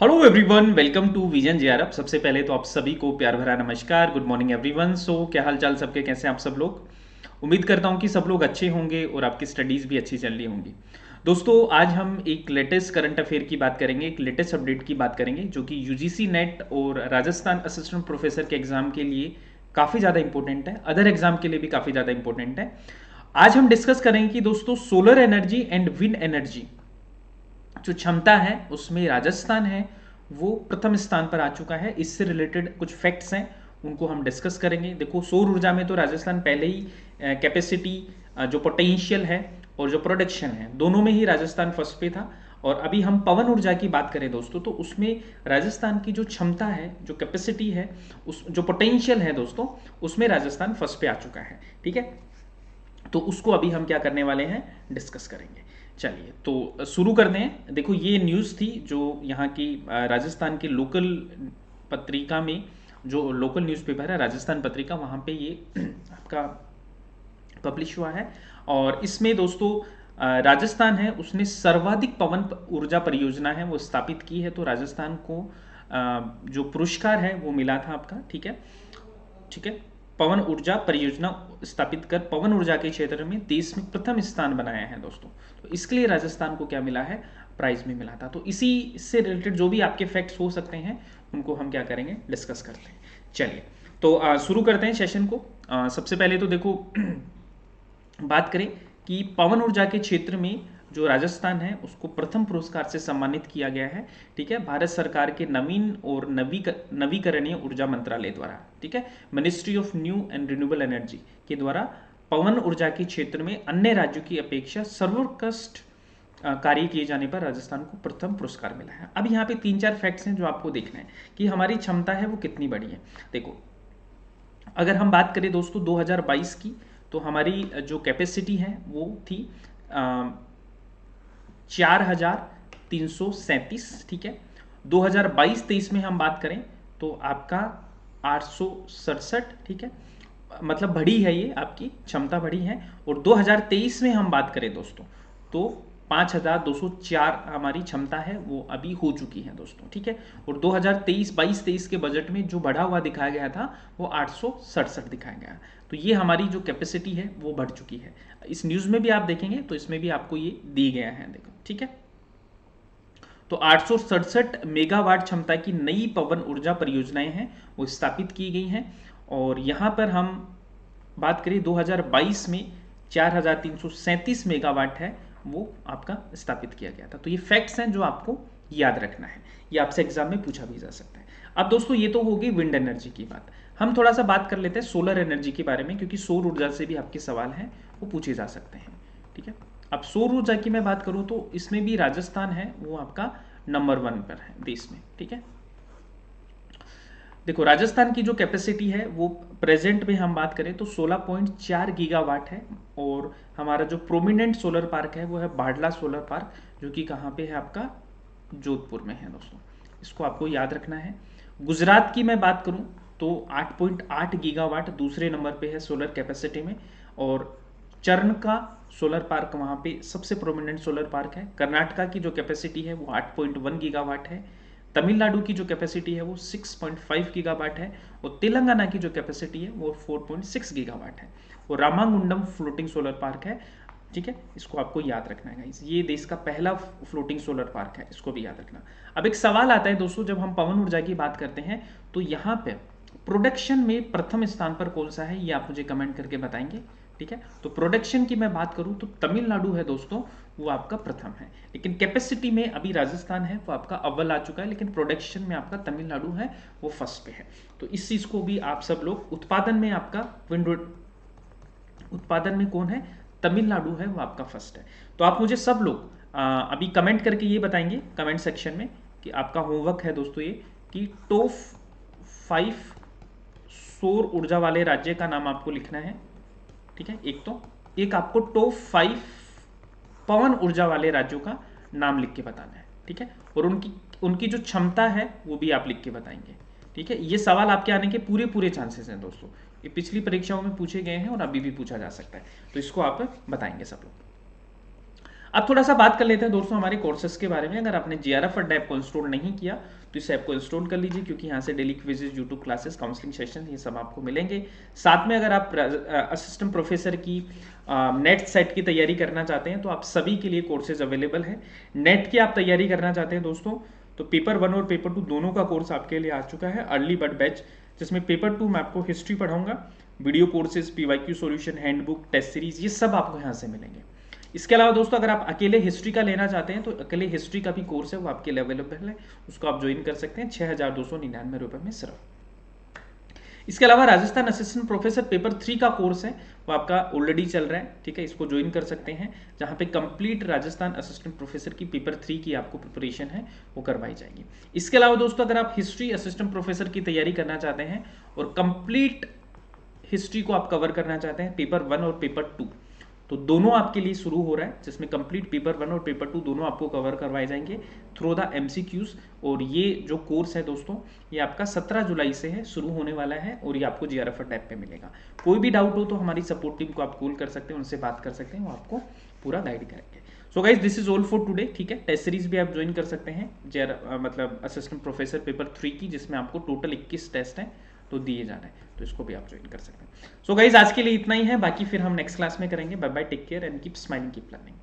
Hello everyone, welcome to Vision JRF. सबसे पहले तो आप सभी को प्यार भरा नमस्कार, गुड मॉर्निंग एवरीवन। क्या हाल चाल सबके, कैसे हैं आप सब लोग। उम्मीद करता हूं कि सब लोग अच्छे होंगे और आपकी स्टडीज़ भी अच्छी चल रही होंगी। दोस्तों, आज हम एक लेटेस्ट करंट अफेयर की बात करेंगे, एक लेटेस्ट अपडेट की बात करेंगे जो कि यूजीसी नेट और राजस्थान असिस्टेंट प्रोफेसर के एग्ज़ाम के लिए काफ़ी ज़्यादा इंपॉर्टेंट है, अदर एग्जाम के लिए भी काफ़ी ज़्यादा इंपॉर्टेंट है। आज हम डिस्कस करेंगे कि दोस्तों solar energy and wind energy जो क्षमता है उसमें राजस्थान है वो प्रथम स्थान पर आ चुका है। इससे रिलेटेड कुछ फैक्ट्स हैं, उनको हम डिस्कस करेंगे। देखो, सौर ऊर्जा में तो राजस्थान पहले ही कैपेसिटी, जो पोटेंशियल है और जो प्रोडक्शन है, दोनों में ही राजस्थान फर्स्ट पे था। और अभी हम पवन ऊर्जा की बात करें दोस्तों, तो उसमें राजस्थान की जो क्षमता है, जो कैपेसिटी है, उस जो पोटेंशियल है दोस्तों, उसमें राजस्थान फर्स्ट पे आ चुका है। ठीक है, तो उसको अभी हम क्या करने वाले हैं, डिस्कस करेंगे। चलिए तो शुरू करते हैं। देखो, ये न्यूज़ थी जो यहाँ की राजस्थान के लोकल पत्रिका में, जो लोकल न्यूज़पेपर है राजस्थान पत्रिका, वहाँ पे ये आपका पब्लिश हुआ है। और इसमें दोस्तों राजस्थान है उसने सर्वाधिक पवन ऊर्जा परियोजना है वो स्थापित की है। तो राजस्थान को जो पुरस्कार है वो मिला था आपका। ठीक है, ठीक है। पवन ऊर्जा परियोजना स्थापित कर पवन ऊर्जा के क्षेत्र में देश में प्रथम स्थान बनाया है दोस्तों। तो इसके लिए राजस्थान को क्या मिला है, प्राइज में मिला था। तो इसी से रिलेटेड जो भी आपके फैक्ट्स हो सकते हैं उनको हम क्या करेंगे, डिस्कस करते हैं। चलिए तो शुरू करते हैं सेशन को। सबसे पहले तो देखो बात करें कि पवन ऊर्जा के क्षेत्र में जो राजस्थान है उसको प्रथम पुरस्कार से सम्मानित किया गया है। ठीक है, भारत सरकार के नवीन और नवीकरणीय ऊर्जा मंत्रालय द्वारा। ठीक है, ministry of new and renewable energy के द्वारा पवन ऊर्जा के क्षेत्र में अन्य राज्यों की अपेक्षा सर्वोत्कृष्ट कार्य किए जाने पर राजस्थान को प्रथम पुरस्कार मिला है। अब यहाँ पे 3-4 फैक्ट्स हैं जो आपको देखना है कि हमारी क्षमता है वो कितनी बड़ी है। देखो, अगर हम बात करें दोस्तों 2022 की, तो हमारी जो कैपेसिटी है वो थी 4,337। ठीक है, 2022-23 में हम बात करें तो आपका 867। ठीक है, मतलब बढ़ी है, ये आपकी क्षमता बढ़ी है। और 2023 में हम बात करें दोस्तों तो 5,204 हमारी क्षमता है वो अभी हो चुकी है दोस्तों। ठीक है, और 2023 के बजट में जो बढ़ा हुआ दिखाया गया था वो 867 दिखाया गया। तो ये हमारी जो कैपेसिटी है वो बढ़ चुकी है। इस न्यूज़ में भी आप देखेंगे तो इसमें भी आपको ये दी गया है, देखो। ठीक है, तो 867 मेगावाट क्षमता की नई पवन ऊर्जा परियोजनाएं हैं वो स्थापित की गई हैं। और यहाँ पर हम बात करें 2022 में 4,337 मेगावाट है वो आपका स्थापित किया गया था। तो ये फैक्ट्स हैं जो आपको याद रखना है, ये आपसे एग्जाम में पूछा भी जा सकता है। अब दोस्तों ये तो होगी विंड एनर्जी की बात। हम थोड़ा सा बात कर लेते हैं सोलर एनर्जी के बारे में, क्योंकि सौर ऊर्जा से भी आपके सवाल हैं वो पूछे जा सकते हैं। ठीक है, अब सौर ऊर्जा की मैं बात करूं तो इसमें भी राजस्थान है वो आपका नंबर 1 पर है देश में। ठीक है, देखो राजस्थान की जो कैपेसिटी है वो प्रेजेंट में हम बात करें तो 16.4 गीगावाट है। और हमारा जो प्रोमिनेंट सोलर पार्क है वो है बाडला सोलर पार्क, जो कि कहाँ पे है, आपका जोधपुर में है दोस्तों। इसको आपको याद रखना है। गुजरात की मैं बात करूं तो 8.8 गीगावाट दूसरे नंबर पे है सोलर कैपेसिटी में। और चरण का सोलर पार्क वहाँ पे सबसे प्रोमिनेंट सोलर पार्क है। कर्नाटका की जो कैपेसिटी है वो 8.1 गीगावाट है। तमिलनाडु की जो कैपेसिटी है वो 6.5 गीगावाट है। और तेलंगाना की जो कैपेसिटी है वो 4.6 गीगावाट है। वो रामागुंडम फ्लोटिंग सोलर पार्क है। ठीक है, इसको आपको याद रखना है गाइस, ये देश का पहला फ्लोटिंग सोलर पार्क है, इसको भी याद रखना। अब एक सवाल आता है दोस्तों, जब हम पवन ऊर्जा की बात करते हैं तो यहाँ पे प्रोडक्शन में प्रथम स्थान पर कौन सा है, ये आप मुझे कमेंट करके बताएंगे। ठीक है, तो प्रोडक्शन की मैं बात करूं तो तमिलनाडु है दोस्तों, वो आपका प्रथम है। लेकिन कैपेसिटी में अभी राजस्थान है वो आपका अव्वल आ चुका है, लेकिन प्रोडक्शन में आपका तमिलनाडु है वो फर्स्ट पे है। तो इस चीज को भी आप सब लोग, उत्पादन में आपका विंड उत्पादन में कौन है, तमिलनाडु है वो आपका फर्स्ट है। तो आप मुझे सब लोग अभी कमेंट करके ये बताएंगे कमेंट सेक्शन में कि आपका होमवर्क है दोस्तों ये, कि टॉप 5 सौर ऊर्जा वाले राज्य का नाम आपको लिखना है। ठीक है, एक आपको टॉप 5 पवन ऊर्जा वाले राज्यों का नाम लिख के बताना है। ठीक है, और उनकी उनकी जो क्षमता है वो भी आप लिख के बताएंगे। ठीक है, ये सवाल आपके आने के पूरे पूरे चांसेस हैं दोस्तों। ये पिछली परीक्षाओं में पूछे गए हैं और अभी भी पूछा जा सकता है, तो इसको आप बताएंगे सब लोग। अब थोड़ा सा बात कर लेते हैं दोस्तों हमारे कोर्सेज के बारे में। अगर आपने जीआरएफ और डैप को इंस्टॉल नहीं किया तो इस ऐप को इंस्टॉल कर लीजिए, क्योंकि यहाँ से daily quizzes, YouTube classes, counselling session, ये सब आपको मिलेंगे। साथ में अगर आप असिस्टेंट प्रोफेसर की नेट सेट की तैयारी करना चाहते हैं तो आप सभी के लिए कोर्सेज अवेलेबल है। नेट की आप तैयारी करना चाहते हैं दोस्तों तो पेपर 1 और पेपर 2 दोनों का कोर्स आपके लिए आ चुका है, अर्ली बर्ड बैच, जिसमें पेपर 2 में आपको हिस्ट्री पढ़ाऊंगा, video courses, PYQ solution, handbook, test series, ये सब आपको यहाँ से मिलेंगे। इसके अलावा दोस्तों अगर आप अकेले हिस्ट्री का लेना चाहते हैं तो अकेले हिस्ट्री का भी कोर्स है, वो आपके लिए अवेलेबल है, उसको आप ज्वाइन कर सकते हैं 6,299 रुपए में सिर्फ। इसके अलावा राजस्थान असिस्टेंट प्रोफेसर पेपर 3 का कोर्स है, वो आपका ऑलरेडी चल रहा है, ठीक है, इसको ज्वाइन कर सकते हैं, जहां पे कंप्लीट राजस्थान असिस्टेंट प्रोफेसर की पेपर 3 की आपको प्रिपरेशन है वो करवाई जाएगी। इसके अलावा दोस्तों अगर आप हिस्ट्री असिस्टेंट प्रोफेसर की तैयारी करना चाहते हैं और कंप्लीट हिस्ट्री को आप कवर करना चाहते हैं, पेपर 1 और पेपर 2 तो दोनों आपके लिए शुरू हो रहा है, जिसमें कंप्लीट पेपर 1 और पेपर 2 दोनों आपको कवर करवाए जाएंगे थ्रू द एमसीक्यूज। और ये जो कोर्स है दोस्तों ये आपका 17 जुलाई से है, शुरू होने वाला है, और ये आपको जीआरएफ टैब पे मिलेगा। कोई भी डाउट हो तो हमारी सपोर्ट टीम को आप कॉल कर सकते हैं, उनसे बात कर सकते हैं, वो आपको पूरा गाइड करेंगे। So guys this is all for today, ठीक है। टेस्ट सीरीज भी आप ज्वाइन कर सकते हैं मतलब असिस्टेंट प्रोफेसर पेपर 3 की, जिसमें आपको टोटल 21 टेस्ट है तो दिए जा रहे हैं, तो इसको भी आप ज्वाइन कर सकते हैं। सो गाइज आज के लिए इतना ही है, बाकी फिर हम नेक्स्ट क्लास में करेंगे। Bye bye, take care and keep smiling, keep learning.